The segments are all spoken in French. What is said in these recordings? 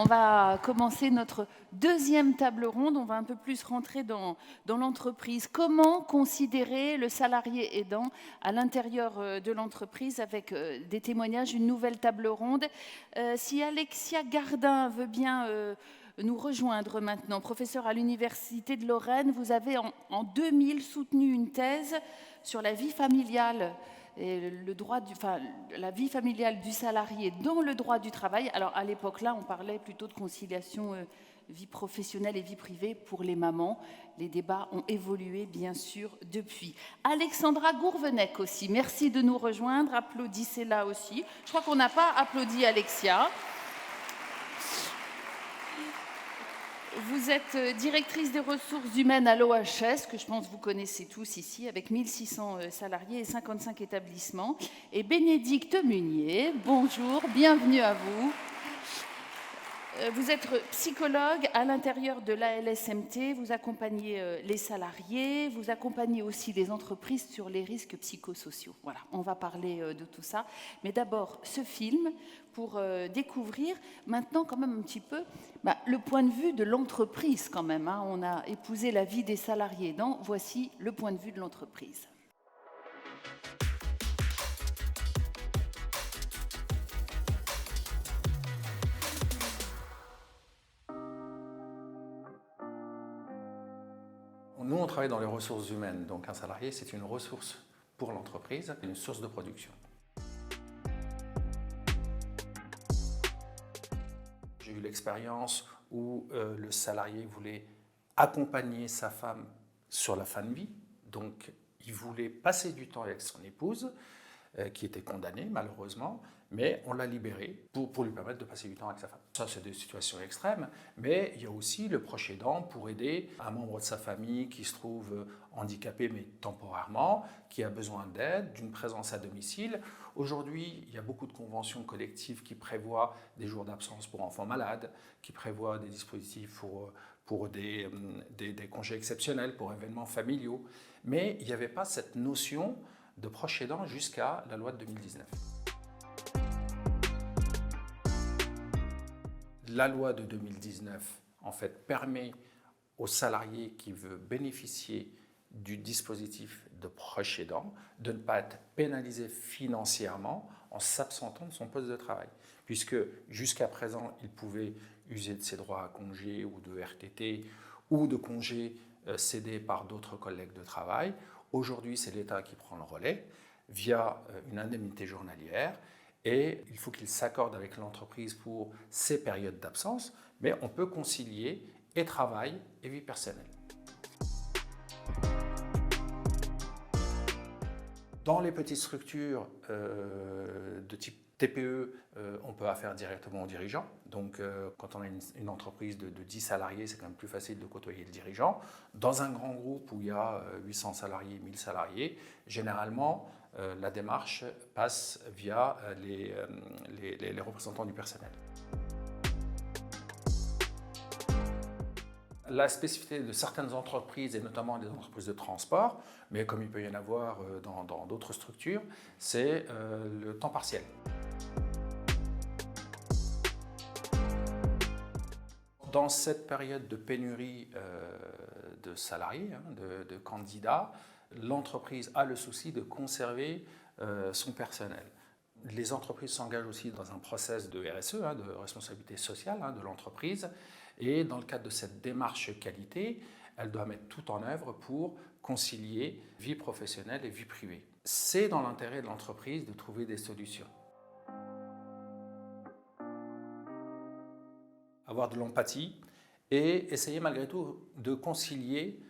On va commencer notre deuxième table ronde. On va un peu plus rentrer dans l'entreprise. Comment considérer le salarié aidant à l'intérieur de l'entreprise avec des témoignages, une nouvelle table ronde. Si Alexia Gardin veut bien nous rejoindre maintenant, professeure à l'Université de Lorraine, vous avez en 2000 soutenu une thèse sur la vie familiale et la vie familiale du salarié dans le droit du travail. Alors à l'époque-là, on parlait plutôt de conciliation vie professionnelle et vie privée pour les mamans. Les débats ont évolué, bien sûr, depuis. Alexandra Gourvenec aussi, merci de nous rejoindre. Applaudissez-la aussi. Je crois qu'on n'a pas applaudi Alexia. Vous êtes directrice des ressources humaines à l'OHS, que je pense vous connaissez tous ici, avec 1600 salariés et 55 établissements. Et Bénédicte Munier, bonjour, bienvenue à vous. Vous êtes psychologue à l'intérieur de l'ALSMT, vous accompagnez les salariés, vous accompagnez aussi les entreprises sur les risques psychosociaux. Voilà, on va parler de tout ça. Mais d'abord, ce film, pour découvrir maintenant quand même un petit peu le point de vue de l'entreprise quand même. Hein. On a épousé la vie des salariés. Voici le point de vue de l'entreprise. Nous, on travaille dans les ressources humaines, donc un salarié, c'est une ressource pour l'entreprise, une source de production. J'ai eu l'expérience où le salarié voulait accompagner sa femme sur la fin de vie, donc il voulait passer du temps avec son épouse, qui était condamnée malheureusement, mais on l'a libéré pour lui permettre de passer du temps avec sa femme. Ça, c'est des situations extrêmes, mais il y a aussi le proche aidant pour aider un membre de sa famille qui se trouve handicapé, mais temporairement, qui a besoin d'aide, d'une présence à domicile. Aujourd'hui, il y a beaucoup de conventions collectives qui prévoient des jours d'absence pour enfants malades, qui prévoient des dispositifs pour des congés exceptionnels, pour événements familiaux. Mais il n'y avait pas cette notion de proche aidant jusqu'à la loi de 2019. La loi de 2019, en fait, permet aux salariés qui veulent bénéficier du dispositif de proche aidant de ne pas être pénalisé financièrement en s'absentant de son poste de travail. Puisque jusqu'à présent, il pouvait user de ses droits à congé ou de RTT ou de congés cédés par d'autres collègues de travail. Aujourd'hui, c'est l'État qui prend le relais via une indemnité journalière et il faut qu'il s'accorde avec l'entreprise pour ces périodes d'absence, mais on peut concilier et travail et vie personnelle. Dans les petites structures de type TPE, on peut affaire directement au dirigeant. Donc, quand on a une entreprise de 10 salariés, c'est quand même plus facile de côtoyer le dirigeant. Dans un grand groupe où il y a 800 salariés, 1000 salariés, généralement, la démarche passe via les représentants du personnel. La spécificité de certaines entreprises, et notamment des entreprises de transport, mais comme il peut y en avoir dans d'autres structures, c'est le temps partiel. Dans cette période de pénurie de salariés, de candidats, l'entreprise a le souci de conserver son personnel. Les entreprises s'engagent aussi dans un process de RSE, de responsabilité sociale de l'entreprise. Et dans le cadre de cette démarche qualité, elle doit mettre tout en œuvre pour concilier vie professionnelle et vie privée. C'est dans l'intérêt de l'entreprise de trouver des solutions. Avoir de l'empathie et essayer malgré tout de concilier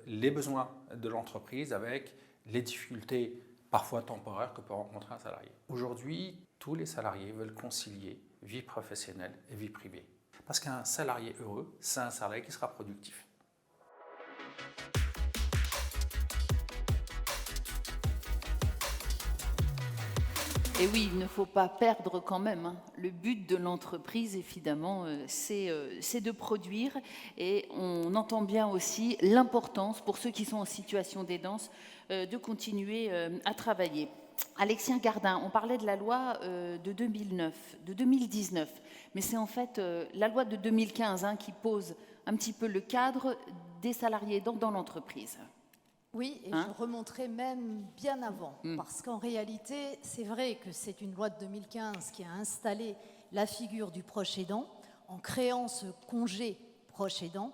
les besoins de l'entreprise avec les difficultés parfois temporaires que peut rencontrer un salarié. Aujourd'hui, tous les salariés veulent concilier vie professionnelle et vie privée. Parce qu'un salarié heureux, c'est un salarié qui sera productif. Et oui, il ne faut pas perdre quand même, hein. Le but de l'entreprise, évidemment, c'est de produire. Et on entend bien aussi l'importance, pour ceux qui sont en situation d'aidance, de continuer à travailler. Alexien Gardin, on parlait de la loi de 2019, mais c'est en fait la loi de 2015 hein, qui pose un petit peu le cadre des salariés dans l'entreprise. Oui, et je remonterai même bien avant, parce qu'en réalité, c'est vrai que c'est une loi de 2015 qui a installé la figure du proche aidant en créant ce congé proche aidant,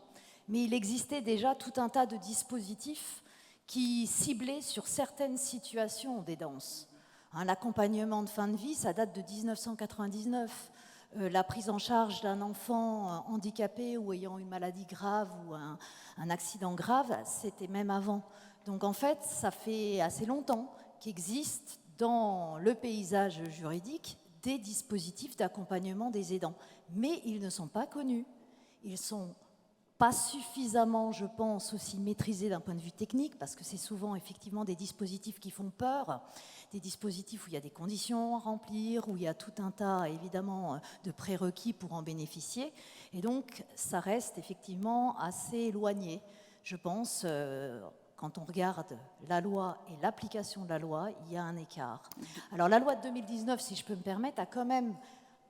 mais il existait déjà tout un tas de dispositifs qui ciblaient sur certaines situations d'aidance. L'accompagnement de fin de vie, ça date de 1999. La prise en charge d'un enfant handicapé ou ayant une maladie grave ou un accident grave, c'était même avant. Donc en fait, ça fait assez longtemps qu'existent dans le paysage juridique des dispositifs d'accompagnement des aidants. Mais ils ne sont pas connus. Ils ne sont pas suffisamment, je pense, aussi maîtrisés d'un point de vue technique, parce que c'est souvent effectivement des dispositifs qui font peur, des dispositifs où il y a des conditions à remplir, où il y a tout un tas, évidemment, de prérequis pour en bénéficier. Et donc, ça reste effectivement assez éloigné, je pense. Quand on regarde la loi et l'application de la loi, il y a un écart. Alors la loi de 2019, si je peux me permettre, a quand même,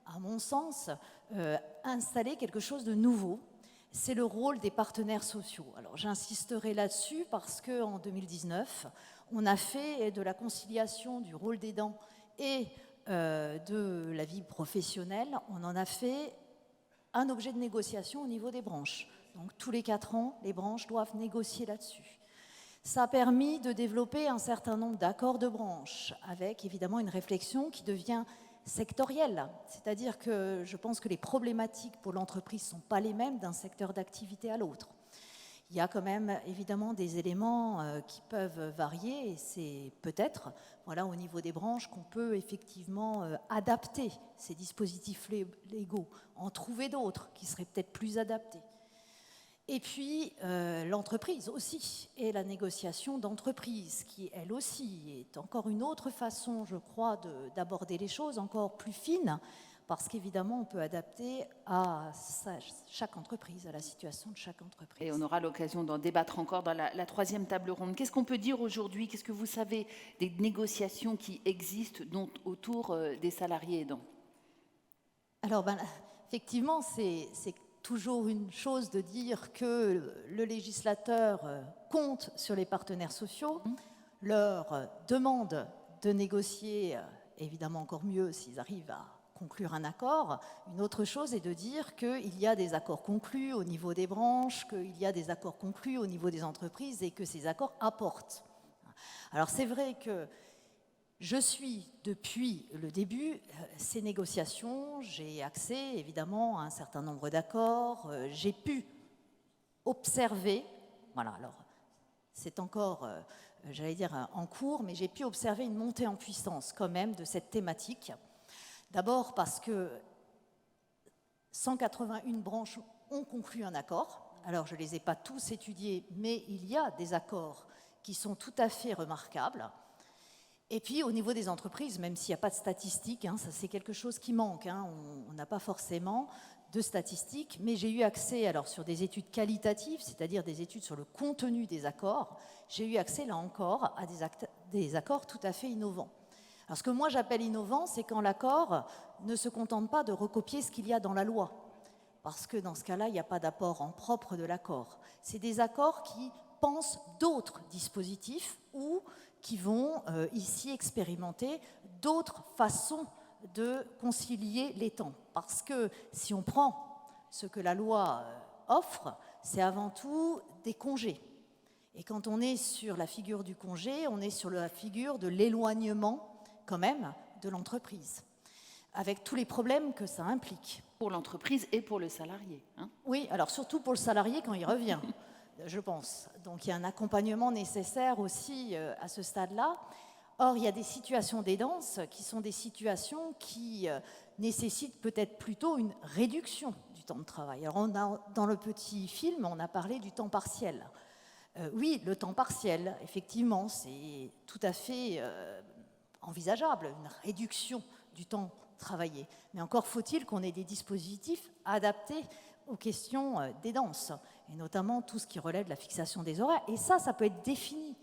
à mon sens, installé quelque chose de nouveau. C'est le rôle des partenaires sociaux. Alors j'insisterai là-dessus parce qu'en 2019, on a fait de la conciliation du rôle d'aidant et de la vie professionnelle, on en a fait un objet de négociation au niveau des branches. Donc tous les 4 ans, les branches doivent négocier là-dessus. Ça a permis de développer un certain nombre d'accords de branche, avec évidemment une réflexion qui devient sectorielle. C'est-à-dire que je pense que les problématiques pour l'entreprise ne sont pas les mêmes d'un secteur d'activité à l'autre. Il y a quand même évidemment des éléments qui peuvent varier, et c'est peut-être au niveau des branches qu'on peut effectivement adapter ces dispositifs légaux, en trouver d'autres qui seraient peut-être plus adaptés. Et puis, l'entreprise aussi, et la négociation d'entreprise, qui, elle aussi, est encore une autre façon, je crois, d'aborder les choses, encore plus fine, parce qu'évidemment, on peut adapter à chaque entreprise, à la situation de chaque entreprise. Et on aura l'occasion d'en débattre encore dans la 3e table ronde. Qu'est-ce qu'on peut dire aujourd'hui? Qu'est-ce que vous savez des négociations qui existent autour des salariés aidants? Alors, effectivement, c'est toujours une chose de dire que le législateur compte sur les partenaires sociaux, leur demande de négocier, évidemment encore mieux s'ils arrivent à conclure un accord. Une autre chose est de dire qu'il y a des accords conclus au niveau des branches, qu'il y a des accords conclus au niveau des entreprises et que ces accords apportent. Alors c'est vrai que je suis, depuis le début, ces négociations, j'ai accès évidemment à un certain nombre d'accords, j'ai pu observer, alors c'est encore, j'allais dire, en cours, mais j'ai pu observer une montée en puissance quand même de cette thématique. D'abord parce que 181 branches ont conclu un accord. Alors je ne les ai pas tous étudiés, mais il y a des accords qui sont tout à fait remarquables. Et puis au niveau des entreprises, même s'il n'y a pas de statistiques, ça c'est quelque chose qui manque, on n'a pas forcément de statistiques, mais j'ai eu accès alors sur des études qualitatives, c'est-à-dire des études sur le contenu des accords, j'ai eu accès là encore à des accords tout à fait innovants. Alors ce que moi j'appelle innovant, c'est quand l'accord ne se contente pas de recopier ce qu'il y a dans la loi, parce que dans ce cas-là, il n'y a pas d'apport en propre de l'accord. C'est des accords qui pensent d'autres dispositifs ou qui vont ici expérimenter d'autres façons de concilier les temps. Parce que si on prend ce que la loi offre, c'est avant tout des congés. Et quand on est sur la figure du congé, on est sur la figure de l'éloignement quand même de l'entreprise, avec tous les problèmes que ça implique. Pour l'entreprise et pour le salarié. Oui, alors surtout pour le salarié quand il revient. Je pense. Donc il y a un accompagnement nécessaire aussi à ce stade-là. Or, il y a des situations d'aidance qui sont des situations qui nécessitent peut-être plutôt une réduction du temps de travail. Alors dans le petit film, on a parlé du temps partiel. Oui, le temps partiel, effectivement, c'est tout à fait envisageable, une réduction du temps travaillé. Mais encore faut-il qu'on ait des dispositifs adaptés aux questions d'aidance, et notamment tout ce qui relève de la fixation des horaires. Et ça peut être défini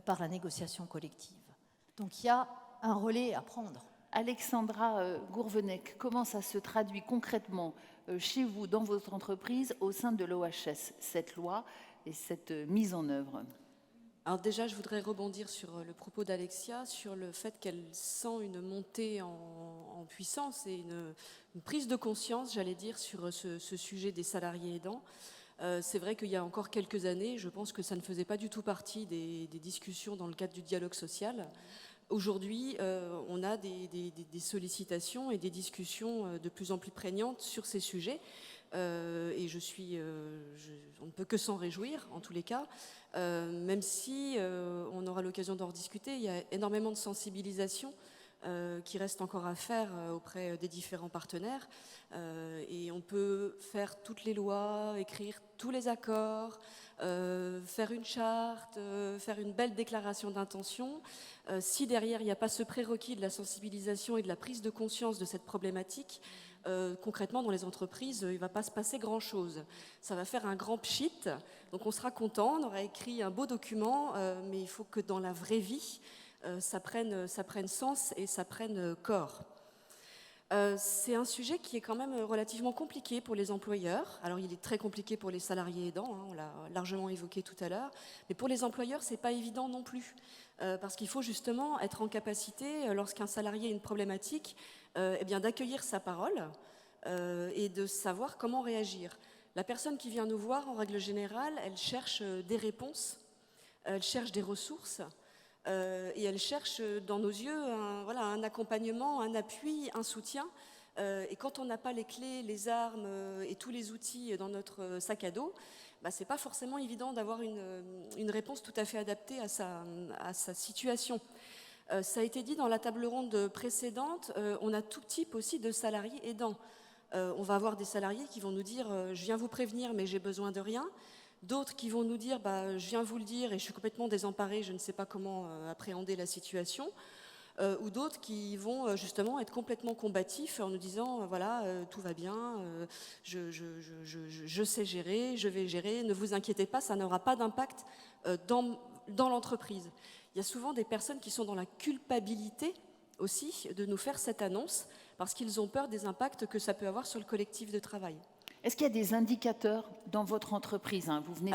par la négociation collective. Donc il y a un relais à prendre. Alexandra Gourvenec, comment ça se traduit concrètement chez vous, dans votre entreprise, au sein de l'OHS, cette loi et cette mise en œuvre? Alors déjà, je voudrais rebondir sur le propos d'Alexia, sur le fait qu'elle sent une montée en puissance et une prise de conscience, j'allais dire, sur ce sujet des salariés aidants. C'est vrai qu'il y a encore quelques années, je pense que ça ne faisait pas du tout partie des discussions dans le cadre du dialogue social. Aujourd'hui, on a des sollicitations et des discussions de plus en plus prégnantes sur ces sujets. Et on ne peut que s'en réjouir, en tous les cas. Même si on aura l'occasion d'en rediscuter, il y a énormément de sensibilisation qui reste encore à faire auprès des différents partenaires. Et on peut faire toutes les lois, écrire tous les accords, faire une charte, faire une belle déclaration d'intention. Si derrière, il n'y a pas ce prérequis de la sensibilisation et de la prise de conscience de cette problématique, concrètement, dans les entreprises, il ne va pas se passer grand-chose. Ça va faire un grand pchit, donc on sera content, on aura écrit un beau document, mais il faut que dans la vraie vie, ça prenne sens et ça prenne corps. C'est un sujet qui est quand même relativement compliqué pour les employeurs. Alors il est très compliqué pour les salariés aidants, on l'a largement évoqué tout à l'heure, mais pour les employeurs, ce n'est pas évident non plus. Parce qu'il faut justement être en capacité, lorsqu'un salarié a une problématique, d'accueillir sa parole et de savoir comment réagir. La personne qui vient nous voir, en règle générale, elle cherche des réponses, elle cherche des ressources et elle cherche, dans nos yeux, un accompagnement, un appui, un soutien. Et quand on n'a pas les clés, les armes et tous les outils dans notre sac à dos, ce n'est pas forcément évident d'avoir une réponse tout à fait adaptée à sa situation. Ça a été dit dans la table ronde précédente, on a tout type aussi de salariés aidants. On va avoir des salariés qui vont nous dire « je viens vous prévenir mais j'ai besoin de rien ». D'autres qui vont nous dire « je viens vous le dire et je suis complètement désemparée, je ne sais pas comment appréhender la situation ». Ou d'autres qui vont justement être complètement combatifs en nous disant tout va bien, je sais gérer, je vais gérer, ne vous inquiétez pas, ça n'aura pas d'impact dans l'entreprise. Il y a souvent des personnes qui sont dans la culpabilité aussi de nous faire cette annonce parce qu'ils ont peur des impacts que ça peut avoir sur le collectif de travail. Est-ce qu'il y a des indicateurs dans votre entreprise? Vous venez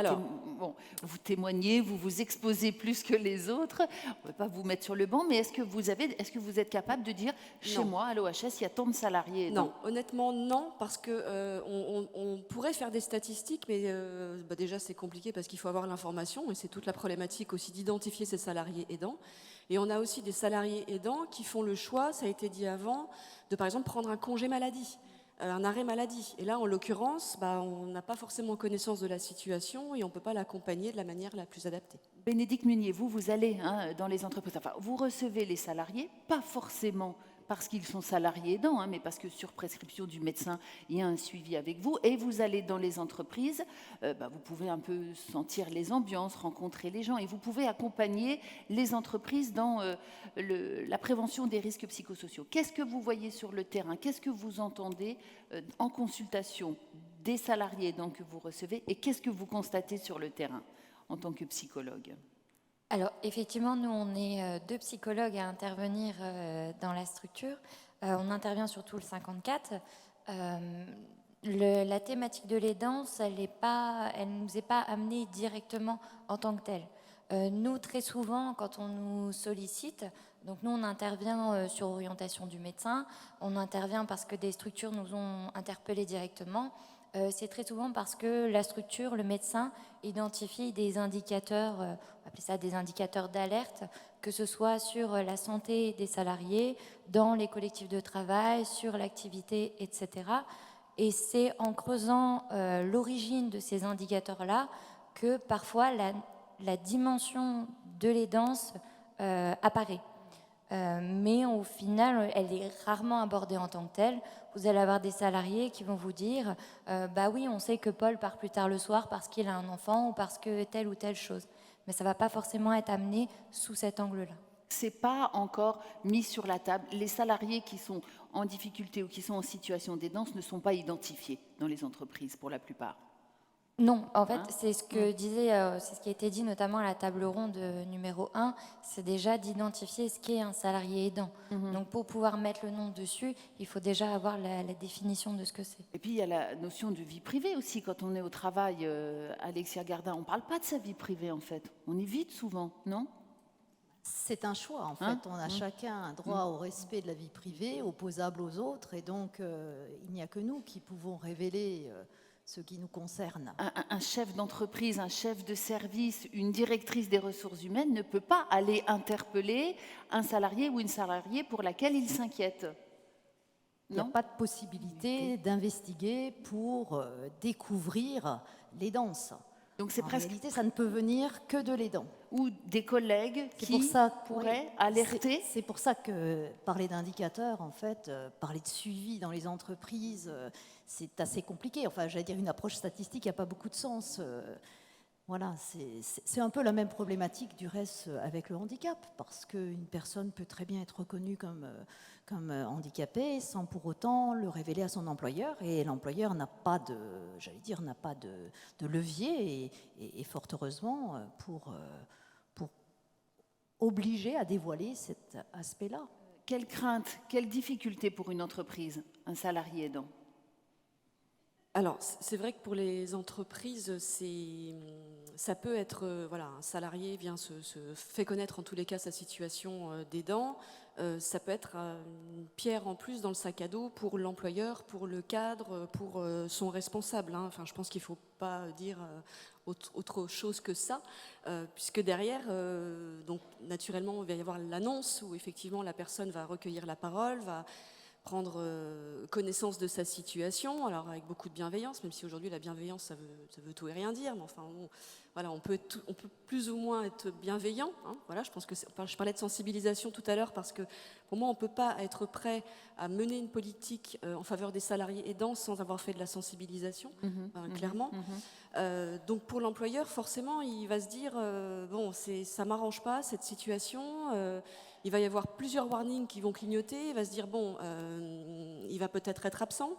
vous témoignez, vous vous exposez plus que les autres. On ne va pas vous mettre sur le banc, mais est-ce que vous êtes capable de dire, chez moi, à l'OHS, il y a tant de salariés? Non, honnêtement, non, parce qu'on pourrait faire des statistiques, mais déjà c'est compliqué parce qu'il faut avoir l'information, et c'est toute la problématique aussi d'identifier ces salariés aidants. Et on a aussi des salariés aidants qui font le choix, ça a été dit avant, de par exemple prendre un congé maladie. Un arrêt maladie. Et là, en l'occurrence, on n'a pas forcément connaissance de la situation et on ne peut pas l'accompagner de la manière la plus adaptée. Bénédicte Munier, vous allez dans les entreprises, vous recevez les salariés, pas forcément parce qu'ils sont salariés aidants, mais parce que sur prescription du médecin, il y a un suivi avec vous, et vous allez dans les entreprises, vous pouvez un peu sentir les ambiances, rencontrer les gens, et vous pouvez accompagner les entreprises dans la prévention des risques psychosociaux. Qu'est-ce que vous voyez sur le terrain? Qu'est-ce que vous entendez en consultation des salariés aidants que vous recevez, et qu'est-ce que vous constatez sur le terrain en tant que psychologue? Alors, effectivement, nous, on est deux psychologues à intervenir dans la structure. On intervient sur tout le 54. La thématique de l'aidance, elle ne nous est pas amenée directement en tant que telle. Nous, très souvent, quand on nous sollicite, donc nous, on intervient sur orientation du médecin, on intervient parce que des structures nous ont interpellés directement. C'est très souvent parce que la structure, le médecin, identifie des indicateurs, on va appeler ça des indicateurs d'alerte, que ce soit sur la santé des salariés, dans les collectifs de travail, sur l'activité, etc. Et c'est en creusant l'origine de ces indicateurs-là que parfois la dimension de l'aidance apparaît. Mais au final, elle est rarement abordée en tant que telle. Vous allez avoir des salariés qui vont vous dire oui, on sait que Paul part plus tard le soir parce qu'il a un enfant ou parce que telle ou telle chose. Mais ça ne va pas forcément être amené sous cet angle-là. c'est pas encore mis sur la table. Les salariés qui sont en difficulté ou qui sont en situation d'aidance ne sont pas identifiés dans les entreprises pour la plupart. Non, en fait, c'est ce que disait, c'est ce qui a été dit notamment à la table ronde numéro 1, c'est déjà d'identifier ce qu'est un salarié aidant. Donc pour pouvoir mettre le nom dessus, il faut déjà avoir la définition de ce que c'est. Et puis il y a la notion de vie privée aussi. Quand on est au travail, Alexia Gardin, on ne parle pas de sa vie privée en fait. On évite souvent, non? C'est un choix, en fait. On a chacun un droit au respect de la vie privée, opposable aux autres, et donc il n'y a que nous qui pouvons révéler ce qui nous concerne. Un chef d'entreprise, un chef de service, une directrice des ressources humaines ne peut pas aller interpeller un salarié ou une salariée pour laquelle il s'inquiète. Il n'y a pas de possibilité d'investiguer pour découvrir l'aidance. Donc c'est En presque... réalité, ça ne peut venir que de l'aidant. Ou des collègues qui pourraient alerter. C'est pour ça que parler d'indicateurs, en fait, parler de suivi dans les entreprises, c'est assez compliqué. Enfin, j'allais dire, une approche statistique, il n'y a pas beaucoup de sens. Voilà, c'est un peu la même problématique du reste avec le handicap, parce qu'une personne peut très bien être reconnue comme handicapée sans pour autant le révéler à son employeur, et l'employeur n'a pas de, j'allais dire, n'a pas de levier, et fort heureusement pour obliger à dévoiler cet aspect-là. Quelle crainte, quelle difficulté pour une entreprise, un salarié aidant? Alors, c'est vrai que pour les entreprises, ça peut être, voilà, un salarié vient se fait connaître en tous les cas sa situation d'aidant. Ça peut être une pierre en plus dans le sac à dos pour l'employeur, pour le cadre, pour son responsable. Enfin, je pense qu'il ne faut pas dire autre chose que ça, puisque derrière, donc, naturellement, il va y avoir l'annonce où effectivement la personne va recueillir la parole, va prendre connaissance de sa situation, alors avec beaucoup de bienveillance, même si aujourd'hui la bienveillance ça veut tout et rien dire, mais enfin bon, voilà, on peut plus ou moins être bienveillant. Voilà, je pense que je parlais de sensibilisation tout à l'heure parce que pour moi on ne peut pas être prêt à mener une politique en faveur des salariés aidants sans avoir fait de la sensibilisation, clairement. Donc pour l'employeur, forcément, il va se dire bon, ça m'arrange pas cette situation. Il va y avoir plusieurs warnings qui vont clignoter. Il va se dire, bon, il va peut-être être absent.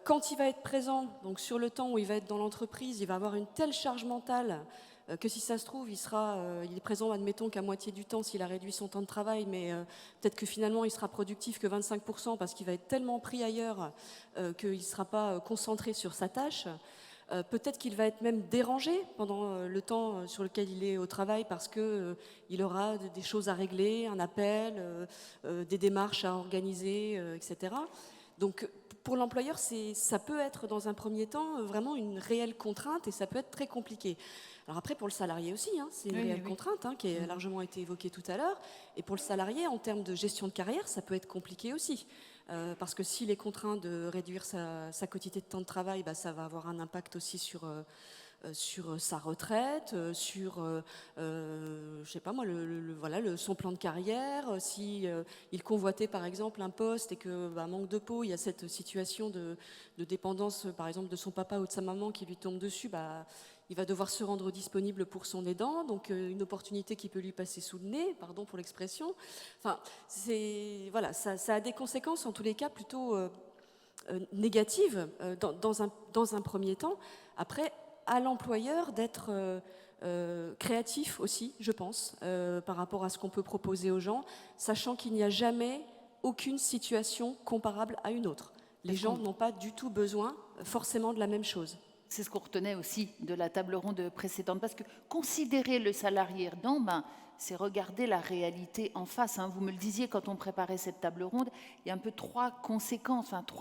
Quand il va être présent, donc sur le temps où il va être dans l'entreprise, il va avoir une telle charge mentale que si ça se trouve, il est présent, admettons, qu'à moitié du temps s'il a réduit son temps de travail, mais peut-être que finalement, il sera productif que 25% parce qu'il va être tellement pris ailleurs qu'il ne sera pas concentré sur sa tâche. Peut-être qu'il va être même dérangé pendant le temps sur lequel il est au travail parce qu'il aura des choses à régler, un appel, des démarches à organiser, etc. Donc pour l'employeur, ça peut être dans un premier temps vraiment une réelle contrainte et ça peut être très compliqué. Alors après, pour le salarié aussi, c'est une réelle contrainte qui a largement été évoquée tout à l'heure. Et pour le salarié, en termes de gestion de carrière, ça peut être compliqué aussi. Parce que s'il est contraint de réduire sa quantité de temps de travail, ça va avoir un impact aussi sur sa retraite, sur, je sais pas moi, son plan de carrière. Si il convoitait par exemple un poste et que manque de peau, il y a cette situation de dépendance, par exemple, de son papa ou de sa maman qui lui tombe dessus, il va devoir se rendre disponible pour son aidant, donc une opportunité qui peut lui passer sous le nez, pardon pour l'expression. Enfin, voilà, ça a des conséquences en tous les cas plutôt négatives dans un premier temps. Après, à l'employeur d'être créatif aussi, je pense, par rapport à ce qu'on peut proposer aux gens, sachant qu'il n'y a jamais aucune situation comparable à une autre. Les gens n'ont pas du tout besoin forcément de la même chose. C'est ce qu'on retenait aussi de la table ronde précédente, parce que considérer le salarié aidant, c'est regarder la réalité en face. Vous me le disiez quand on préparait cette table ronde, il y a un peu trois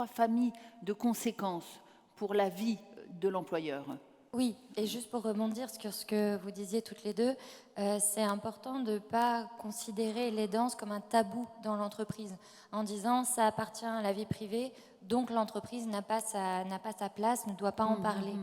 familles de conséquences pour la vie de l'employeur. Oui, et juste pour rebondir sur ce que vous disiez toutes les deux, c'est important de ne pas considérer l'aidance comme un tabou dans l'entreprise, en disant ça appartient à la vie privée, donc l'entreprise n'a pas sa place, ne doit pas en parler.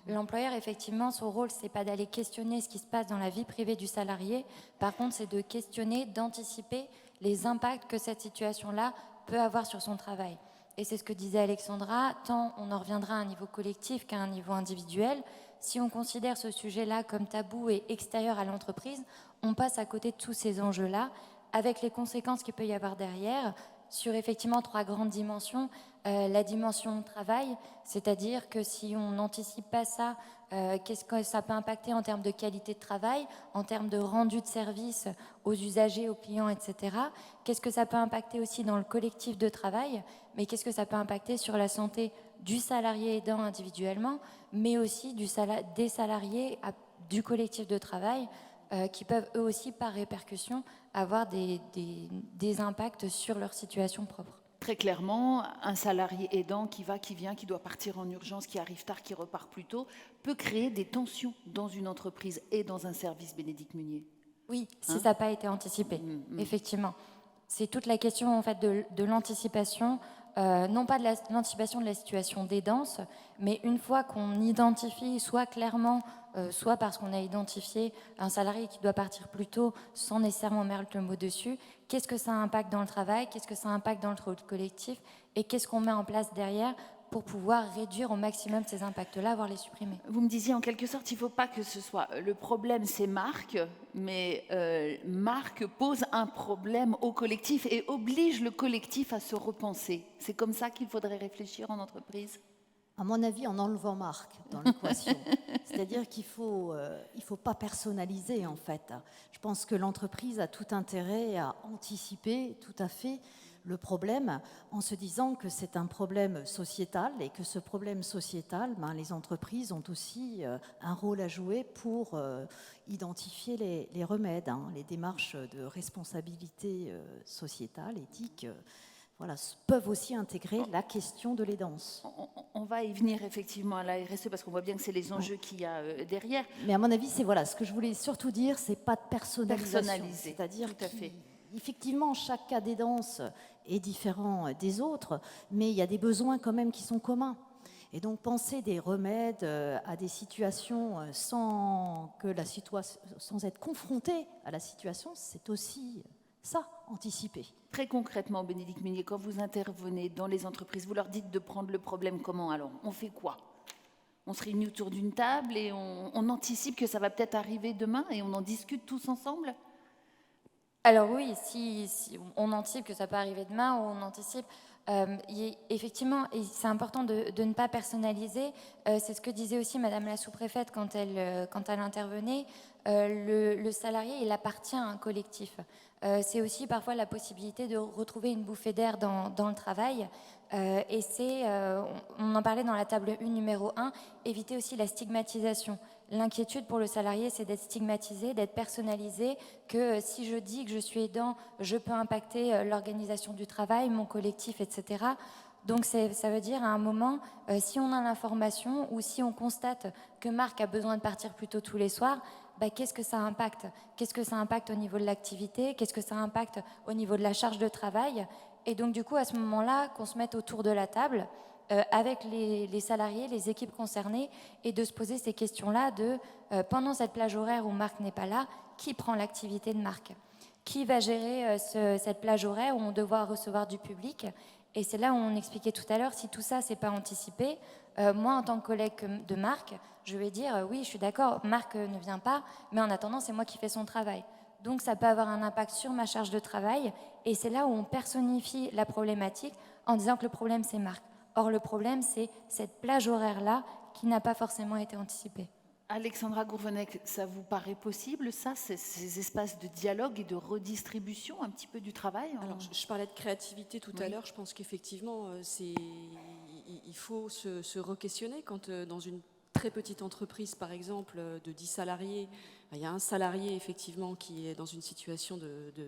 L'employeur, effectivement, son rôle, c'est pas d'aller questionner ce qui se passe dans la vie privée du salarié, par contre, c'est de questionner, d'anticiper les impacts que cette situation-là peut avoir sur son travail. Et c'est ce que disait Alexandra, tant on en reviendra à un niveau collectif qu'à un niveau individuel, si on considère ce sujet-là comme tabou et extérieur à l'entreprise, on passe à côté de tous ces enjeux-là, avec les conséquences qu'il peut y avoir derrière, sur effectivement 3 grandes dimensions. La dimension travail, c'est-à-dire que si on n'anticipe pas ça, qu'est-ce que ça peut impacter en termes de qualité de travail, en termes de rendu de service aux usagers, aux clients, etc. Qu'est-ce que ça peut impacter aussi dans le collectif de travail, mais qu'est-ce que ça peut impacter sur la santé du salarié aidant individuellement, mais aussi des salariés du collectif de travail, qui peuvent eux aussi, par répercussion, avoir des impacts sur leur situation propre. Très clairement, un salarié aidant qui va, qui vient, qui doit partir en urgence, qui arrive tard, qui repart plus tôt, peut créer des tensions dans une entreprise et dans un service, Bénédicte Munier. Oui, si ça n'a pas été anticipé, effectivement. C'est toute la question en fait, de l'anticipation, non pas de l'anticipation de la situation d'aidance, mais une fois qu'on identifie, soit clairement, soit parce qu'on a identifié un salarié qui doit partir plus tôt sans nécessairement mettre le mot dessus, qu'est-ce que ça impacte dans le travail, qu'est-ce que ça impacte dans le collectif, et qu'est-ce qu'on met en place derrière pour pouvoir réduire au maximum ces impacts-là, voire les supprimer. Vous me disiez en quelque sorte, il ne faut pas que ce soit... Le problème, c'est Marc, mais Marc pose un problème au collectif et oblige le collectif à se repenser. C'est comme ça qu'il faudrait réfléchir en entreprise? À mon avis, en enlevant Marc dans l'équation. C'est-à-dire qu'il faut pas personnaliser, en fait. Je pense que l'entreprise a tout intérêt à anticiper tout à fait le problème en se disant que c'est un problème sociétal et que ce problème sociétal, les entreprises ont aussi un rôle à jouer pour identifier les remèdes, les démarches de responsabilité sociétale, éthique. Voilà, peuvent aussi intégrer la question de l'aidance. On va y venir effectivement à la RSE parce qu'on voit bien que c'est les enjeux qu'il y a derrière. Mais à mon avis, c'est ce que je voulais surtout dire, c'est pas de personnalisation. C'est-à-dire qu'effectivement, chaque cas d'aidance est différent des autres, mais il y a des besoins quand même qui sont communs. Et donc penser des remèdes à des situations sans être confronté à la situation, c'est aussi ça, anticiper. Très concrètement, Bénédicte Munier, quand vous intervenez dans les entreprises, vous leur dites de prendre le problème comment? Alors, on fait quoi? On se réunit autour d'une table et on anticipe que ça va peut-être arriver demain et on en discute tous ensemble? Alors oui, si on anticipe que ça peut arriver demain, on anticipe... effectivement, et c'est important de ne pas personnaliser. C'est ce que disait aussi Madame la sous-préfète quand elle intervenait. Le salarié, il appartient à un collectif. C'est aussi parfois la possibilité de retrouver une bouffée d'air dans le travail. Et on en parlait dans la table 1 numéro 1, éviter aussi la stigmatisation. L'inquiétude pour le salarié, c'est d'être stigmatisé, d'être personnalisé, que si je dis que je suis aidant, je peux impacter l'organisation du travail, mon collectif, etc. Donc ça veut dire à un moment, si on a l'information ou si on constate que Marc a besoin de partir plus tôt tous les soirs, qu'est-ce que ça impacte? Qu'est-ce que ça impacte au niveau de l'activité? Qu'est-ce que ça impacte au niveau de la charge de travail? Et donc du coup, à ce moment-là, qu'on se mette autour de la table avec les salariés, les équipes concernées, et de se poser ces questions-là de pendant cette plage horaire où Marc n'est pas là, qui prend l'activité de Marc? Qui va gérer cette plage horaire où on doit recevoir du public? Et c'est là où on expliquait tout à l'heure, si tout ça, c'est pas anticipé, moi, en tant que collègue de Marc, je vais dire, oui, je suis d'accord, Marc ne vient pas, mais en attendant, c'est moi qui fais son travail. Donc, ça peut avoir un impact sur ma charge de travail, et c'est là où on personnifie la problématique en disant que le problème, c'est Marc. Or, le problème, c'est cette plage horaire-là qui n'a pas forcément été anticipée. Alexandra Gourvenec, ça vous paraît possible, ça, ces espaces de dialogue et de redistribution un petit peu du travail? Alors, je parlais de créativité tout à l'heure. Je pense qu'effectivement, il faut se re-questionner quand dans une très petite entreprise, par exemple, de 10 salariés, il y a un salarié effectivement qui est dans une situation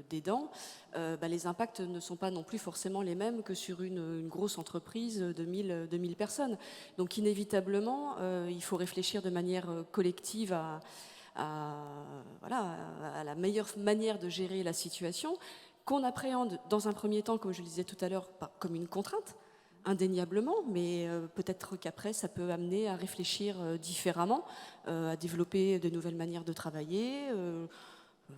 d'aidant, les impacts ne sont pas non plus forcément les mêmes que sur une grosse entreprise de 1000 personnes. Donc inévitablement, il faut réfléchir de manière collective à la meilleure manière de gérer la situation, qu'on appréhende dans un premier temps, comme je le disais tout à l'heure, comme une contrainte, indéniablement, mais peut-être qu'après, ça peut amener à réfléchir différemment, à développer de nouvelles manières de travailler,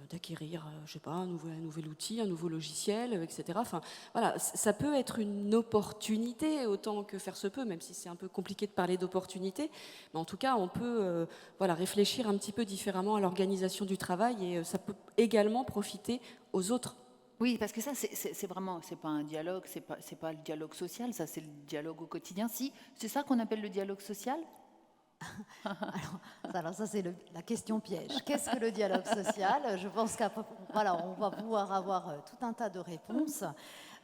d'acquérir, je sais pas, un nouvel outil, un nouveau logiciel, etc. Enfin, voilà, ça peut être une opportunité autant que faire se peut, même si c'est un peu compliqué de parler d'opportunité. Mais en tout cas, on peut voilà, réfléchir un petit peu différemment à l'organisation du travail et ça peut également profiter aux autres. Oui, parce que ça, c'est vraiment, c'est pas un dialogue, c'est pas le dialogue social, ça, c'est le dialogue au quotidien. Si, c'est ça qu'on appelle le dialogue social? Alors ça, c'est la question piège. Qu'est-ce que le dialogue social? Je pense voilà, on va pouvoir avoir tout un tas de réponses.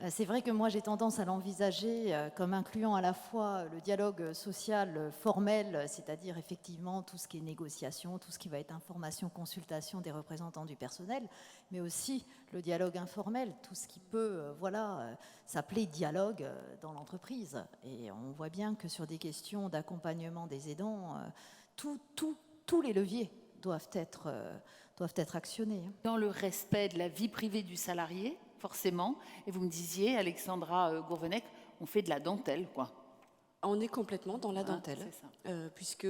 C'est vrai que moi, j'ai tendance à l'envisager comme incluant à la fois le dialogue social formel, c'est-à-dire effectivement tout ce qui est négociation, tout ce qui va être information, consultation des représentants du personnel, mais aussi le dialogue informel, tout ce qui peut s'appeler dialogue dans l'entreprise. Et on voit bien que sur des questions d'accompagnement des aidants, tous les leviers doivent être actionnés. Dans le respect de la vie privée du salarié, forcément. Et vous me disiez, Alexandra Gourvenec, on fait de la dentelle, quoi. On est complètement dans la dentelle, puisque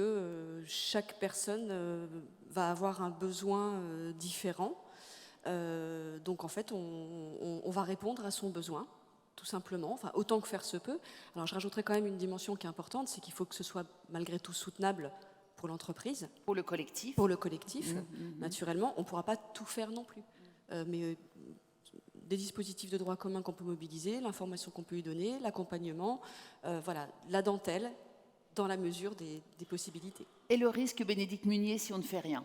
chaque personne va avoir un besoin différent. Donc en fait, on va répondre à son besoin, tout simplement, enfin, autant que faire se peut. Alors je rajouterais quand même une dimension qui est importante, c'est qu'il faut que ce soit malgré tout soutenable pour l'entreprise. Pour le collectif. Pour le collectif, naturellement. On ne pourra pas tout faire non plus. Mais des dispositifs de droit commun qu'on peut mobiliser, l'information qu'on peut lui donner, l'accompagnement, voilà, la dentelle, dans la mesure des possibilités. Et le risque, Bénédicte Munier, si on ne fait rien?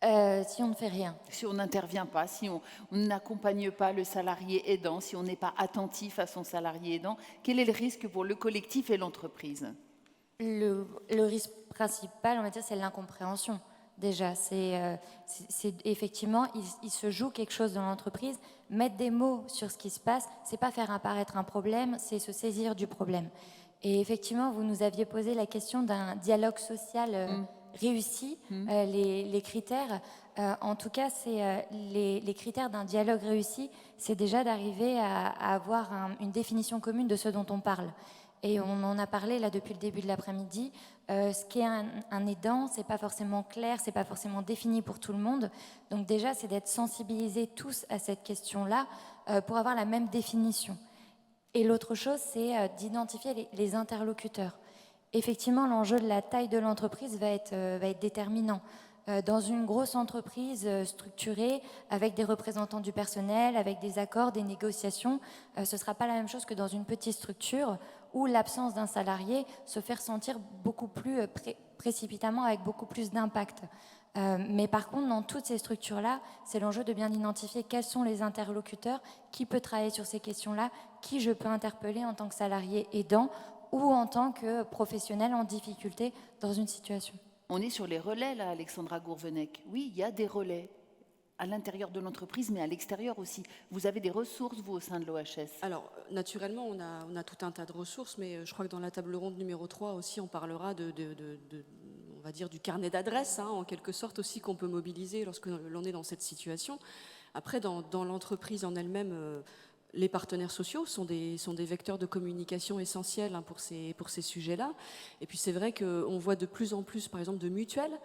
Si on ne fait rien. Si on n'intervient pas, si on n'accompagne pas le salarié aidant, si on n'est pas attentif à son salarié aidant, quel est le risque pour le collectif et l'entreprise? Le risque principal, on va dire, c'est l'incompréhension. Déjà, c'est effectivement, il se joue quelque chose dans l'entreprise. Mettre des mots sur ce qui se passe, c'est pas faire apparaître un problème, c'est se saisir du problème. Et effectivement, vous nous aviez posé la question d'un dialogue social réussi, les critères. En tout cas, c'est les critères d'un dialogue réussi, c'est déjà d'arriver à avoir une définition commune de ce dont on parle. Et on en a parlé là depuis le début de l'après-midi. Ce qu'est un aidant, c'est pas forcément clair, c'est pas forcément défini pour tout le monde. Donc déjà, c'est d'être sensibilisés tous à cette question-là pour avoir la même définition. Et l'autre chose, c'est d'identifier les interlocuteurs. Effectivement, l'enjeu de la taille de l'entreprise va être déterminant. Dans une grosse entreprise structurée, avec des représentants du personnel, avec des accords, des négociations, ce ne sera pas la même chose que dans une petite structure où l'absence d'un salarié se fait ressentir beaucoup plus précipitamment, avec beaucoup plus d'impact. Mais par contre, dans toutes ces structures-là, c'est l'enjeu de bien identifier quels sont les interlocuteurs, qui peut travailler sur ces questions-là, qui je peux interpeller en tant que salarié aidant ou en tant que professionnel en difficulté dans une situation. On est sur les relais, là, Alexandra Gourvenec. Oui, il y a des relais à l'intérieur de l'entreprise, mais à l'extérieur aussi. Vous avez des ressources, vous, au sein de l'OHS? Alors, naturellement, on a tout un tas de ressources, mais je crois que dans la table ronde numéro 3 aussi, on parlera on va dire, du carnet d'adresses, en quelque sorte aussi, qu'on peut mobiliser lorsque l'on est dans cette situation. Après, dans l'entreprise en elle-même, les partenaires sociaux sont des vecteurs de communication essentiels pour ces sujets-là. Et puis c'est vrai qu'on voit de plus en plus, par exemple, de mutuelles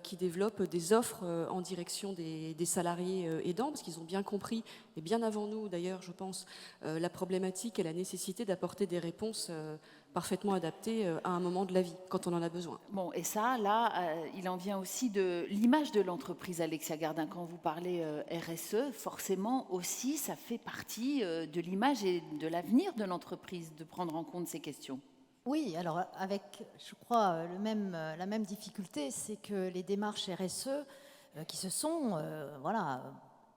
qui développent des offres en direction des salariés aidants, parce qu'ils ont bien compris, et bien avant nous d'ailleurs, je pense, la problématique et la nécessité d'apporter des réponses parfaitement adaptées à un moment de la vie, quand on en a besoin. Bon, et ça, là, il en vient aussi de l'image de l'entreprise, Alexia Gardin. Quand vous parlez RSE, forcément aussi, ça fait partie de l'image et de l'avenir de l'entreprise, de prendre en compte ces questions. Oui, alors avec, je crois, la même difficulté, c'est que les démarches RSE qui se sont,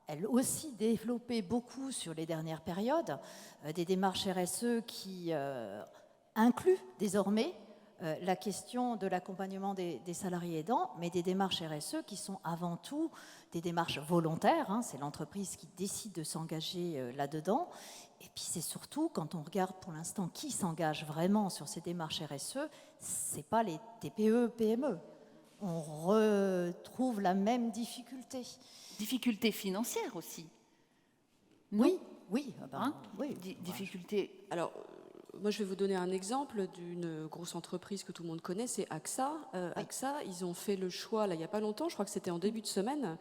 elles aussi développées beaucoup sur les dernières périodes, des démarches RSE qui incluent désormais la question de l'accompagnement des salariés aidants, mais des démarches RSE qui sont avant tout des démarches volontaires, c'est l'entreprise qui décide de s'engager là-dedans. Et puis c'est surtout, quand on regarde pour l'instant qui s'engage vraiment sur ces démarches RSE, ce n'est pas les TPE, PME. On retrouve la même difficulté. Difficulté financière aussi. Oui. Difficulté. Alors, moi, je vais vous donner un exemple d'une grosse entreprise que tout le monde connaît, c'est AXA. AXA, ils ont fait le choix, là, il n'y a pas longtemps, je crois que c'était en début de semaine,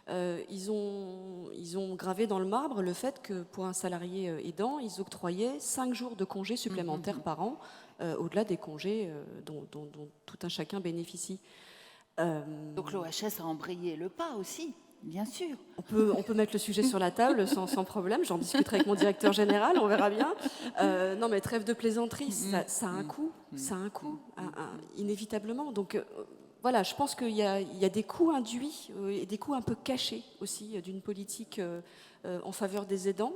ils ont gravé dans le marbre le fait que pour un salarié aidant, ils octroyaient 5 jours de congés supplémentaires par an, au-delà des congés dont tout un chacun bénéficie. Donc l'OHS a embrayé le pas aussi, bien sûr. On peut mettre le sujet sur la table sans problème, j'en discuterai avec mon directeur général, on verra bien. Non mais trêve de plaisanterie, ça a un coût, inévitablement. Donc voilà, je pense qu'il y a des coûts induits et des coûts un peu cachés aussi d'une politique en faveur des aidants.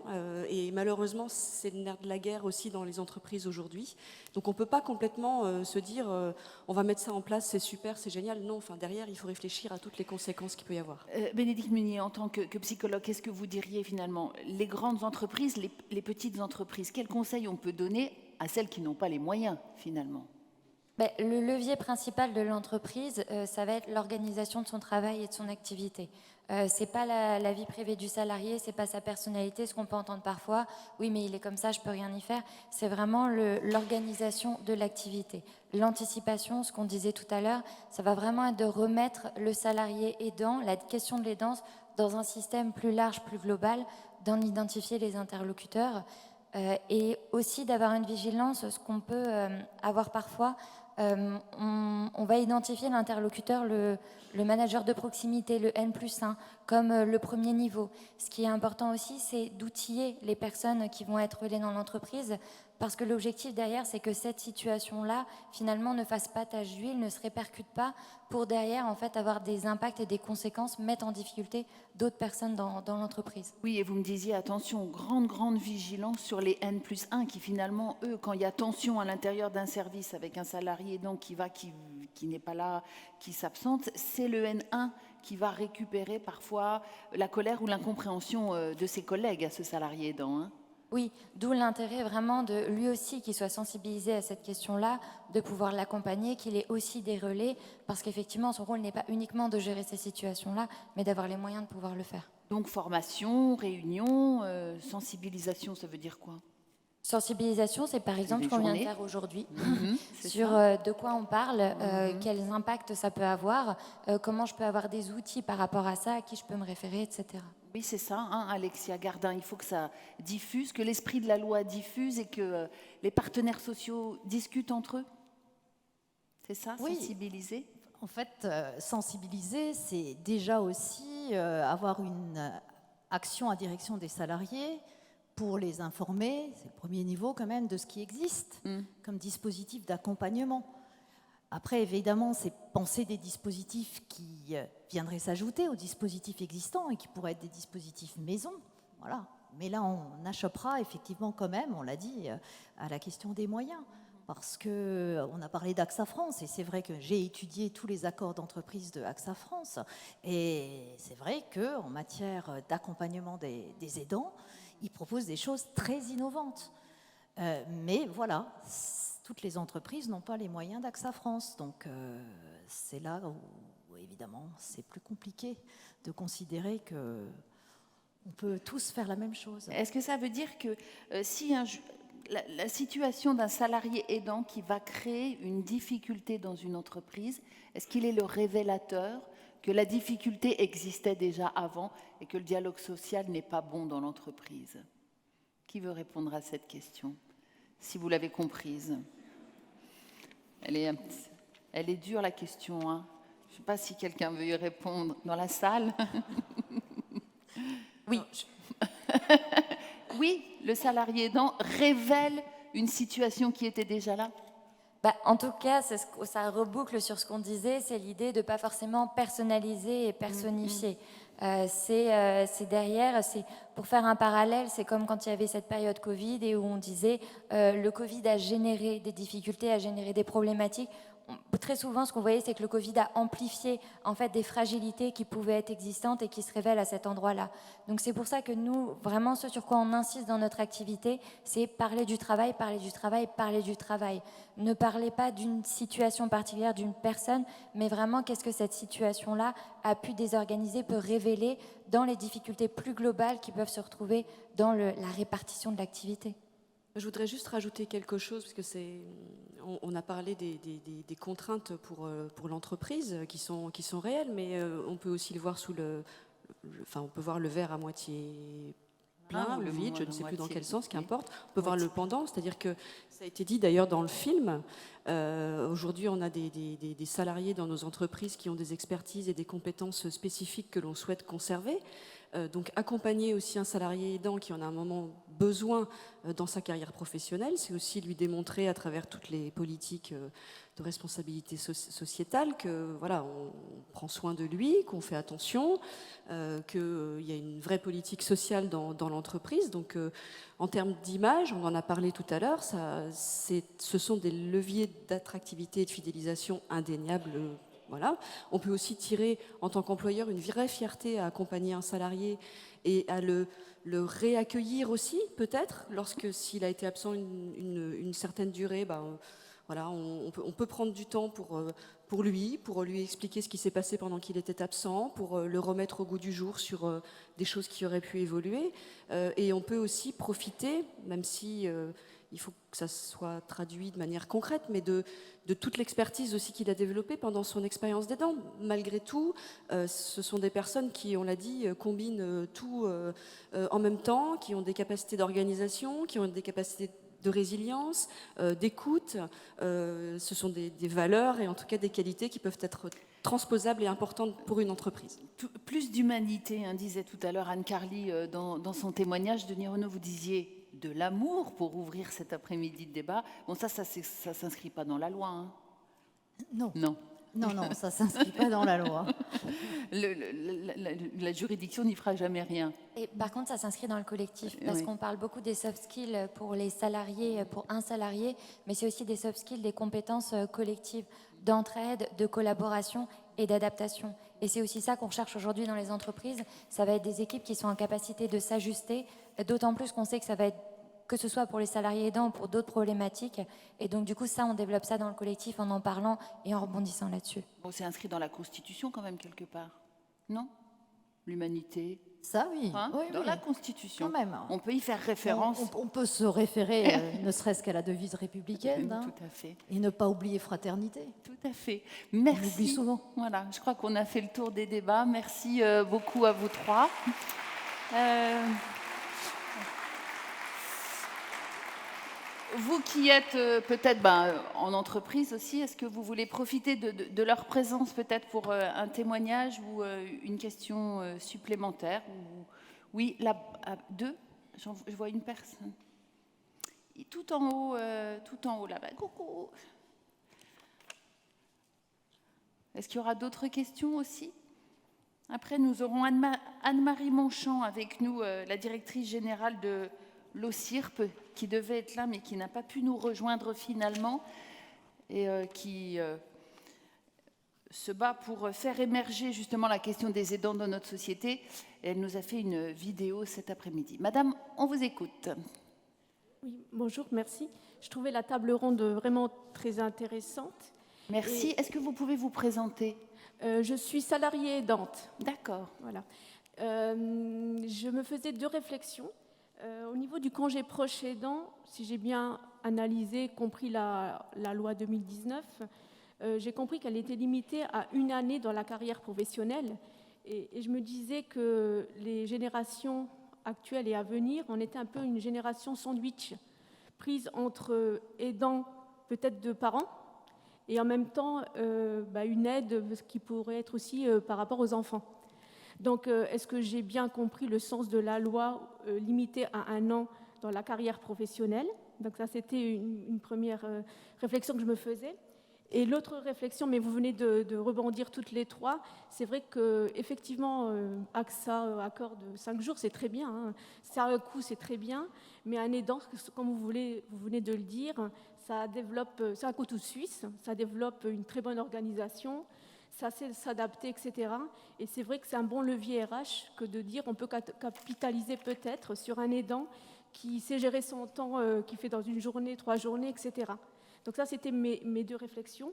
Et malheureusement, c'est le nerf de la guerre aussi dans les entreprises aujourd'hui. Donc on ne peut pas complètement se dire on va mettre ça en place, c'est super, c'est génial. Non, enfin derrière, il faut réfléchir à toutes les conséquences qu'il peut y avoir. Bénédicte Meunier, en tant que psychologue, qu'est-ce que vous diriez finalement? Les grandes entreprises, les petites entreprises, quels conseils on peut donner à celles qui n'ont pas les moyens finalement? Le levier principal de l'entreprise, ça va être l'organisation de son travail et de son activité. C'est pas la vie privée du salarié, c'est pas sa personnalité, ce qu'on peut entendre parfois. Oui, mais il est comme ça, je peux rien y faire. C'est vraiment l'organisation de l'activité. L'anticipation, ce qu'on disait tout à l'heure, ça va vraiment être de remettre le salarié aidant, la question de l'aidance, dans un système plus large, plus global, d'en identifier les interlocuteurs et aussi d'avoir une vigilance, ce qu'on peut avoir parfois. On va identifier l'interlocuteur, le manager de proximité, le N+1, comme le premier niveau. Ce qui est important aussi, c'est d'outiller les personnes qui vont être relais dans l'entreprise, parce que l'objectif derrière, c'est que cette situation-là, finalement, ne fasse pas tache d'huile, ne se répercute pas, pour derrière, en fait, avoir des impacts et des conséquences, mettre en difficulté d'autres personnes dans l'entreprise. Oui, et vous me disiez, attention, grande vigilance sur les N+1 qui finalement, eux, quand il y a tension à l'intérieur d'un service avec un salarié donc qui n'est pas là, qui s'absente, c'est le N1 qui va récupérer parfois la colère ou l'incompréhension de ses collègues à ce salarié aidant, hein. Oui, d'où l'intérêt vraiment de lui aussi qu'il soit sensibilisé à cette question-là, de pouvoir l'accompagner, qu'il ait aussi des relais, parce qu'effectivement, son rôle n'est pas uniquement de gérer ces situations-là, mais d'avoir les moyens de pouvoir le faire. Donc formation, réunion, sensibilisation, ça veut dire quoi? Sensibilisation, c'est par exemple ce qu'on vient de faire aujourd'hui, sur de quoi on parle, quels impacts ça peut avoir, comment je peux avoir des outils par rapport à ça, à qui je peux me référer, etc. Oui, c'est ça, hein, Alexia Gardin. Il faut que ça diffuse, que l'esprit de la loi diffuse et que les partenaires sociaux discutent entre eux. C'est ça, oui. Sensibiliser? En fait, sensibiliser, c'est déjà aussi avoir une action à direction des salariés pour les informer, c'est le premier niveau quand même, de ce qui existe comme dispositif d'accompagnement. Après, évidemment, c'est penser des dispositifs qui viendraient s'ajouter aux dispositifs existants et qui pourraient être des dispositifs maison. Voilà. Mais là, on achoppera effectivement quand même, on l'a dit, à la question des moyens. Parce qu'on a parlé d'AXA France, et c'est vrai que j'ai étudié tous les accords d'entreprise de AXA France. Et c'est vrai qu'en matière d'accompagnement des aidants, ils proposent des choses très innovantes. Mais voilà, toutes les entreprises n'ont pas les moyens d'AXA France. Donc c'est là où, évidemment, c'est plus compliqué de considérer qu'on peut tous faire la même chose. Est-ce que ça veut dire que si la situation d'un salarié aidant qui va créer une difficulté dans une entreprise, est-ce qu'il est le révélateur que la difficulté existait déjà avant et que le dialogue social n'est pas bon dans l'entreprise? Qui veut répondre à cette question, si vous l'avez comprise? Elle est dure, la question, hein. Je ne sais pas si quelqu'un veut y répondre dans la salle. Oui. Oui, le salarié aidant révèle une situation qui était déjà là. En tout cas, ça reboucle sur ce qu'on disait, c'est l'idée de ne pas forcément personnaliser et personnifier. C'est derrière, pour faire un parallèle, c'est comme quand il y avait cette période Covid et où on disait le Covid a généré des difficultés, a généré des problématiques. Très souvent, ce qu'on voyait, c'est que le Covid a amplifié en fait des fragilités qui pouvaient être existantes et qui se révèlent à cet endroit-là. Donc c'est pour ça que nous, vraiment, ce sur quoi on insiste dans notre activité, c'est parler du travail, parler du travail, parler du travail. Ne parlez pas d'une situation particulière, d'une personne, mais vraiment qu'est-ce que cette situation-là a pu désorganiser, peut révéler dans les difficultés plus globales qui peuvent se retrouver dans la répartition de l'activité. Je voudrais juste rajouter quelque chose, parce que on a parlé des contraintes pour l'entreprise qui sont réelles, mais on peut aussi le voir on peut voir le verre à moitié plein, ou le le vide, je ne sais plus dans moitié, quel sens, oui. qu'importe. On peut voir le pendant, c'est-à-dire que ça a été dit d'ailleurs dans le film. Aujourd'hui, on a des salariés dans nos entreprises qui ont des expertises et des compétences spécifiques que l'on souhaite conserver. Donc accompagner aussi un salarié aidant qui en a un moment besoin dans sa carrière professionnelle, c'est aussi lui démontrer à travers toutes les politiques de responsabilité sociétale que voilà, on prend soin de lui, qu'on fait attention, qu'il y a une vraie politique sociale dans l'entreprise. Donc en termes d'image, on en a parlé tout à l'heure, ce sont des leviers d'attractivité et de fidélisation indéniables. Voilà. On peut aussi tirer, en tant qu'employeur, une vraie fierté à accompagner un salarié et à le réaccueillir aussi, peut-être, s'il a été absent une certaine durée. Voilà, on peut prendre du temps pour lui expliquer ce qui s'est passé pendant qu'il était absent, pour le remettre au goût du jour sur des choses qui auraient pu évoluer. Et on peut aussi profiter, même si il faut que ça soit traduit de manière concrète, mais de toute l'expertise aussi qu'il a développée pendant son expérience d'aidant. Malgré tout, ce sont des personnes qui, on l'a dit, combinent tout en même temps, qui ont des capacités d'organisation, qui ont des capacités de résilience, d'écoute. Ce sont des valeurs et en tout cas des qualités qui peuvent être transposables et importantes pour une entreprise. Plus d'humanité, disait tout à l'heure Anne Carly dans son témoignage. Denis Renaud, vous disiez de l'amour pour ouvrir cet après-midi de débat. Bon, ça s'inscrit pas dans la loi. Hein. Non. Non. Non, ça ne s'inscrit pas dans la loi. La juridiction n'y fera jamais rien. Et par contre, ça s'inscrit dans le collectif, parce Oui. qu'on parle beaucoup des soft skills pour les salariés, pour un salarié, mais c'est aussi des soft skills, des compétences collectives, d'entraide, de collaboration et d'adaptation. Et c'est aussi ça qu'on recherche aujourd'hui dans les entreprises. Ça va être des équipes qui sont en capacité de s'ajuster, d'autant plus qu'on sait que ça va être que ce soit pour les salariés aidants ou pour d'autres problématiques. Et donc, du coup, ça, on développe ça dans le collectif en parlant et en rebondissant là-dessus. Bon, c'est inscrit dans la Constitution quand même quelque part, non? L'humanité, Ça, oui. Oui, dans oui. la Constitution. Quand même. On peut y faire référence. On peut se référer, ne serait-ce qu'à la devise républicaine, Tout à fait. et ne pas oublier fraternité. Tout à fait. On Merci. oublie souvent. Voilà, je crois qu'on a fait le tour des débats. Merci beaucoup à vous trois. Vous qui êtes peut-être en entreprise aussi, est-ce que vous voulez profiter de leur présence peut-être pour un témoignage ou une question supplémentaire Oui, là, deux. Je vois une personne. Tout en haut là-bas. Coucou. Est-ce qu'il y aura d'autres questions aussi? Après, nous aurons Anne-Marie Monchamp avec nous, la directrice générale de l'OCIRP, qui devait être là, mais qui n'a pas pu nous rejoindre finalement, et qui se bat pour faire émerger justement la question des aidants dans notre société. Et elle nous a fait une vidéo cet après-midi. Madame, on vous écoute. Oui, bonjour, merci. Je trouvais la table ronde vraiment très intéressante. Merci. Est-ce que vous pouvez vous présenter? Je suis salariée aidante. D'accord. Voilà. Je me faisais deux réflexions. Au niveau du congé proche aidant, si j'ai bien analysé, compris la loi 2019, j'ai compris qu'elle était limitée à 1 année dans la carrière professionnelle. Et je me disais que les générations actuelles et à venir, on était un peu une génération sandwich, prise entre aidants peut-être de parents, et en même temps une aide qui pourrait être aussi par rapport aux enfants. Donc, est-ce que j'ai bien compris le sens de la loi limitée à 1 an dans la carrière professionnelle? Donc ça, c'était une première réflexion que je me faisais. Et l'autre réflexion, mais vous venez de rebondir toutes les trois, c'est vrai qu'effectivement, AXA accorde 5 jours, c'est très bien. Hein. Ça a un coût, c'est très bien. Mais un aidant, comme vous venez de le dire, ça développe, c'est un couteau suisse, ça développe une très bonne organisation, ça sait s'adapter, etc. Et c'est vrai que c'est un bon levier RH que de dire on peut capitaliser peut-être sur un aidant qui sait gérer son temps, qui fait dans une journée, 3 journées, etc. Donc ça, c'était mes deux réflexions.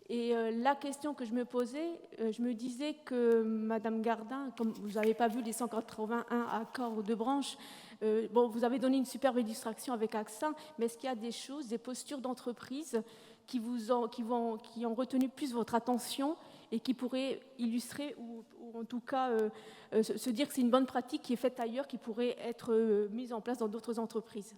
Et la question que je me posais, je me disais que Madame Gardin, comme vous n'avez pas vu les 181 accords de branche, vous avez donné une superbe illustration avec AXA, mais est-ce qu'il y a des choses, des postures d'entreprise qui ont retenu plus votre attention et qui pourrait illustrer ou en tout cas se dire que c'est une bonne pratique qui est faite ailleurs, qui pourrait être mise en place dans d'autres entreprises.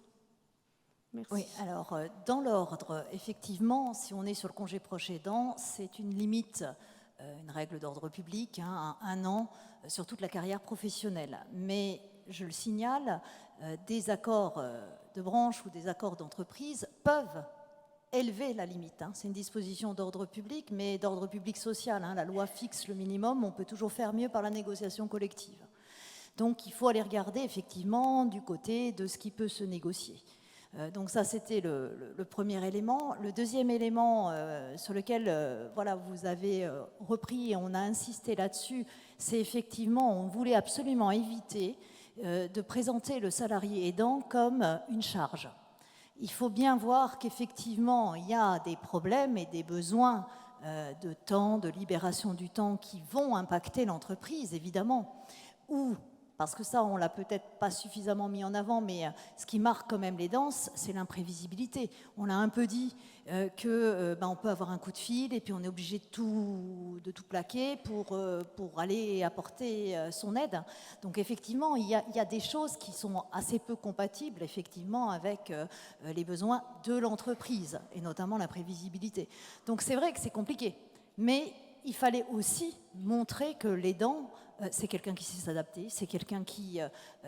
Merci. Oui, alors dans l'ordre, effectivement, si on est sur le congé proche aidant, c'est une limite, une règle d'ordre public, à 1 an sur toute la carrière professionnelle. Mais je le signale, des accords de branche ou des accords d'entreprise peuvent élever la limite. C'est une disposition d'ordre public, mais d'ordre public social. La loi fixe le minimum, on peut toujours faire mieux par la négociation collective. Donc il faut aller regarder effectivement du côté de ce qui peut se négocier. Donc ça, c'était le premier élément. Le deuxième élément sur lequel voilà, vous avez repris et on a insisté là-dessus, c'est effectivement, on voulait absolument éviter de présenter le salarié aidant comme une charge. Il faut bien voir qu'effectivement, il y a des problèmes et des besoins de temps, de libération du temps qui vont impacter l'entreprise, évidemment, ou parce que ça, on ne l'a peut-être pas suffisamment mis en avant, mais ce qui marque quand même les danses, c'est l'imprévisibilité. On l'a un peu dit qu'on peut avoir un coup de fil et puis on est obligé de tout plaquer pour aller apporter son aide. Donc effectivement, il y a des choses qui sont assez peu compatibles effectivement avec les besoins de l'entreprise et notamment l'imprévisibilité. Donc c'est vrai que c'est compliqué, mais il fallait aussi montrer que l'aidant, c'est quelqu'un qui sait s'adapter, c'est quelqu'un qui,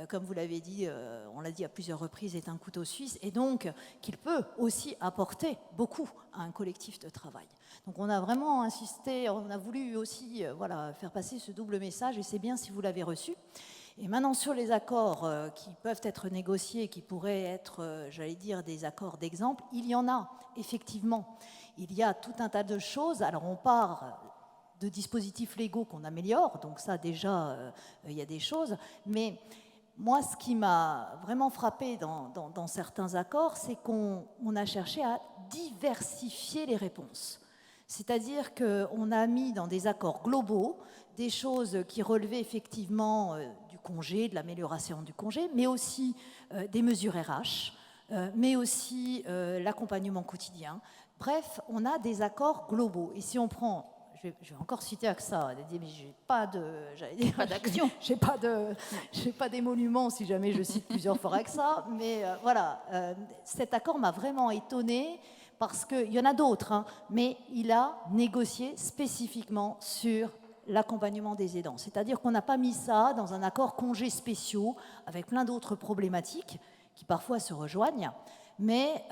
comme vous l'avez dit, on l'a dit à plusieurs reprises, est un couteau suisse, et donc qu'il peut aussi apporter beaucoup à un collectif de travail. Donc on a vraiment insisté, on a voulu aussi faire passer ce double message, et c'est bien si vous l'avez reçu. Et maintenant, sur les accords qui peuvent être négociés, qui pourraient être, j'allais dire, des accords d'exemple, il y en a, effectivement. Il y a tout un tas de choses. Alors on part de dispositifs légaux qu'on améliore, donc ça déjà, il y a des choses, mais moi ce qui m'a vraiment frappé dans certains accords, c'est qu'on a cherché à diversifier les réponses. C'est-à-dire qu'on a mis dans des accords globaux des choses qui relevaient effectivement du congé, de l'amélioration du congé, mais aussi des mesures RH, mais aussi l'accompagnement quotidien. Bref, on a des accords globaux. Et si on prend... Je vais encore citer AXA, mais j'ai pas d'action, j'ai pas d'émolument si jamais je cite plusieurs fois AXA, mais cet accord m'a vraiment étonnée parce qu'il y en a d'autres, mais il a négocié spécifiquement sur l'accompagnement des aidants. C'est-à-dire qu'on n'a pas mis ça dans un accord congés spéciaux avec plein d'autres problématiques qui parfois se rejoignent, mais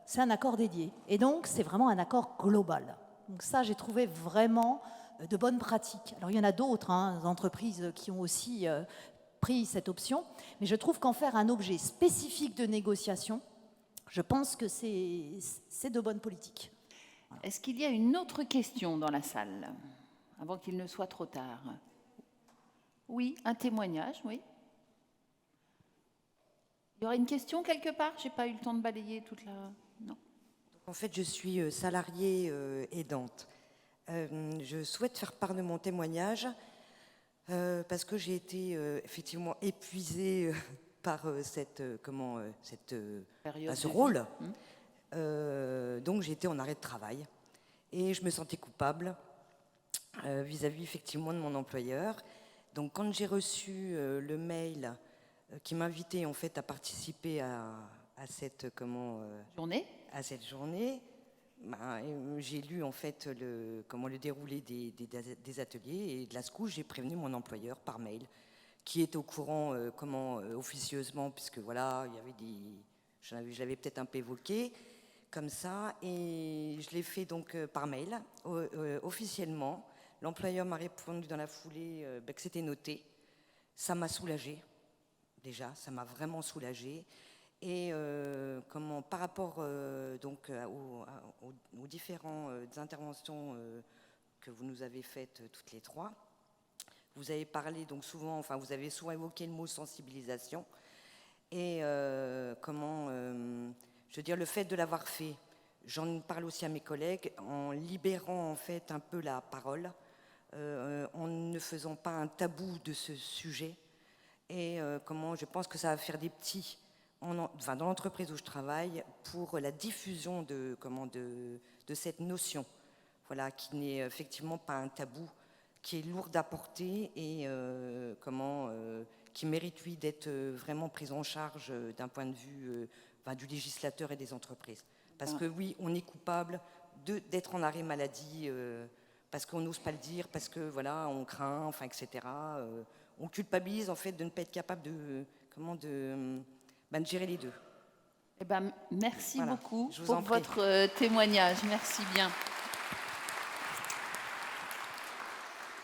c'est un accord dédié. Et donc, c'est vraiment un accord global. Donc ça, j'ai trouvé vraiment de bonnes pratiques. Alors, il y en a d'autres, entreprises qui ont aussi pris cette option, mais je trouve qu'en faire un objet spécifique de négociation, je pense que c'est de bonne politique. Voilà. Est-ce qu'il y a une autre question dans la salle, avant qu'il ne soit trop tard? Oui, un témoignage, oui. Il y aurait une question quelque part? Je n'ai pas eu le temps de balayer toute la... Non. En fait, je suis salariée aidante. Je souhaite faire part de mon témoignage parce que j'ai été effectivement épuisée par ce rôle. Donc j'ai été en arrêt de travail et je me sentais coupable vis-à-vis effectivement de mon employeur. Donc quand j'ai reçu le mail qui m'invitait en fait à participer à cette journée. À cette journée, j'ai lu en fait le déroulé des ateliers et de la SCOUS, j'ai prévenu mon employeur par mail, qui est au courant officieusement, puisque voilà, il y avait je l'avais peut-être un peu évoqué comme ça, et je l'ai fait donc par mail officiellement. L'employeur m'a répondu dans la foulée que c'était noté. Ça m'a soulagée. Déjà, ça m'a vraiment soulagée. Et par rapport donc aux différentes interventions que vous nous avez faites toutes les trois, vous avez parlé donc souvent, vous avez souvent évoqué le mot sensibilisation et je veux dire le fait de l'avoir fait. J'en parle aussi à mes collègues en libérant en fait un peu la parole, en ne faisant pas un tabou de ce sujet et je pense que ça va faire des petits. Dans l'entreprise où je travaille, pour la diffusion de cette notion. voilà, qui n'est effectivement pas un tabou, qui est lourd à porter et qui mérite, lui, d'être vraiment prise en charge d'un point de vue du législateur et des entreprises. Parce que oui, on est coupable d'être en arrêt maladie, parce qu'on n'ose pas le dire, parce que voilà, on craint, enfin, etc. On culpabilise en fait de ne pas être capable de gérer les deux. Eh ben, merci Voilà, beaucoup je vous pour en prie. votre témoignage. Merci bien.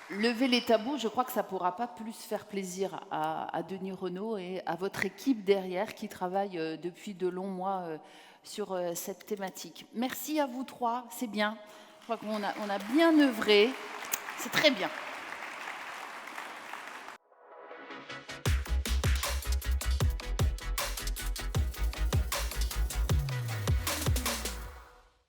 Lever les tabous, je crois que ça ne pourra pas plus faire plaisir à Denis Renaud et à votre équipe derrière qui travaille depuis de longs mois sur cette thématique. Merci à vous trois, c'est bien. Je crois qu'on a bien œuvré. C'est très bien.